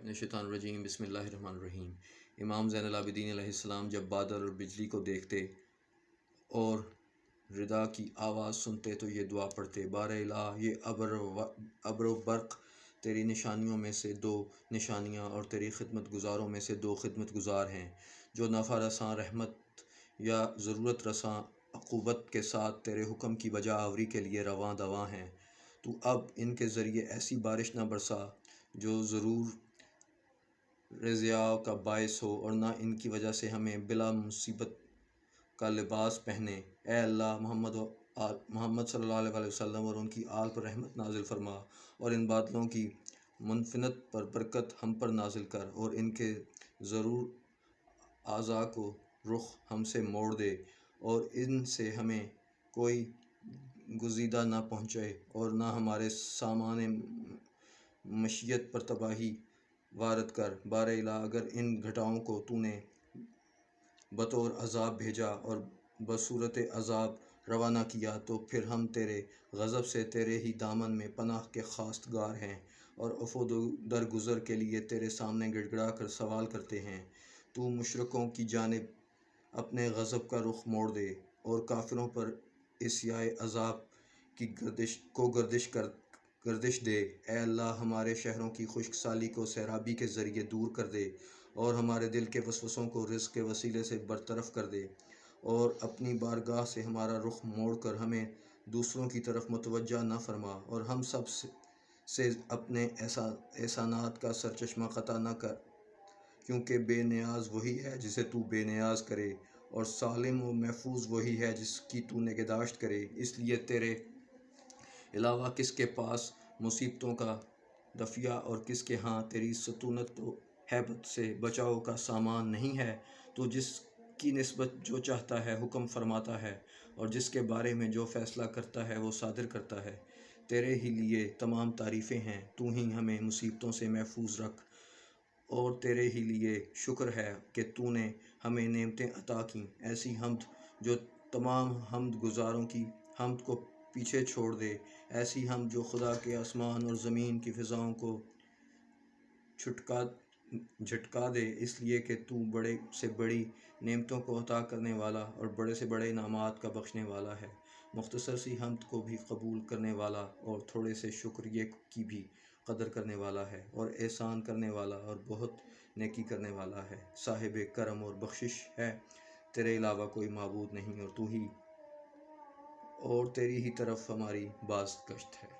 من الشیطان الرجیم بسم اللہ الرحمن الرحیم۔ امام زین العابدین علیہ السلام جب بادل اور بجلی کو دیکھتے اور ردا کی آواز سنتے تو یہ دعا پڑھتے، بار الہ یہ ابر و برق تیری نشانیوں میں سے دو نشانیاں اور تیری خدمت گزاروں میں سے دو خدمت گزار ہیں، جو نفع رساں رحمت یا ضرورت رساں عقوبت کے ساتھ تیرے حکم کی بجا آوری کے لیے رواں دواں ہیں۔ تو اب ان کے ذریعے ایسی بارش نہ برسا جو ضرور رضیاء کا باعث ہو، اور نہ ان کی وجہ سے ہمیں بلا مصیبت کا لباس پہنے۔ اے اللہ، محمد صلی اللہ علیہ وسلم اور ان کی آل پر رحمت نازل فرما، اور ان بادلوں کی منفنت پر برکت ہم پر نازل کر، اور ان کے ضرور اعضاء کو رخ ہم سے موڑ دے، اور ان سے ہمیں کوئی گزیدہ نہ پہنچے، اور نہ ہمارے سامان مشیت پر تباہی وارد کر۔ بار الہ، اگر ان گھٹاؤں کو تو نے بطور عذاب بھیجا اور بصورت عذاب روانہ کیا، تو پھر ہم تیرے غضب سے تیرے ہی دامن میں پناہ کے خواستگار ہیں، اور عفو درگزر کے لیے تیرے سامنے گڑ گڑا کر سوال کرتے ہیں۔ تو مشرکوں کی جانب اپنے غضب کا رخ موڑ دے، اور کافروں پر اسیائے عذاب کی گردش دے۔ اے اللہ، ہمارے شہروں کی خشک سالی کو سیرابی کے ذریعے دور کر دے، اور ہمارے دل کے وسوسوں کو رزق کے وسیلے سے برطرف کر دے، اور اپنی بارگاہ سے ہمارا رخ موڑ کر ہمیں دوسروں کی طرف متوجہ نہ فرما، اور ہم سب سے اپنے احسانات کا سرچشمہ قطع نہ کر، کیونکہ بے نیاز وہی ہے جسے تو بے نیاز کرے، اور سالم و محفوظ وہی ہے جس کی تو نگہداشت کرے۔ اس لیے تیرے علاوہ کس کے پاس مصیبتوں کا دفیہ اور کس کے ہاں تیری سطوت و ہیبت سے بچاؤ کا سامان نہیں ہے؟ تو جس کی نسبت جو چاہتا ہے حکم فرماتا ہے، اور جس کے بارے میں جو فیصلہ کرتا ہے وہ صادر کرتا ہے۔ تیرے ہی لیے تمام تعریفیں ہیں، تو ہی ہمیں مصیبتوں سے محفوظ رکھ، اور تیرے ہی لیے شکر ہے کہ تو نے ہمیں نعمتیں عطا کیں، ایسی حمد جو تمام حمد گزاروں کی حمد کو پیچھے چھوڑ دے، ایسی حمد جو خدا کے آسمان اور زمین کی فضاؤں کو جھٹکا دے، اس لیے کہ تو بڑے سے بڑی نعمتوں کو عطا کرنے والا اور بڑے سے بڑے انعامات کا بخشنے والا ہے، مختصر سی حمد کو بھی قبول کرنے والا، اور تھوڑے سے شکریہ کی بھی قدر کرنے والا ہے، اور احسان کرنے والا اور بہت نیکی کرنے والا ہے، صاحب کرم اور بخشش ہے۔ تیرے علاوہ کوئی معبود نہیں، اور تیری ہی طرف ہماری باز گشت ہے۔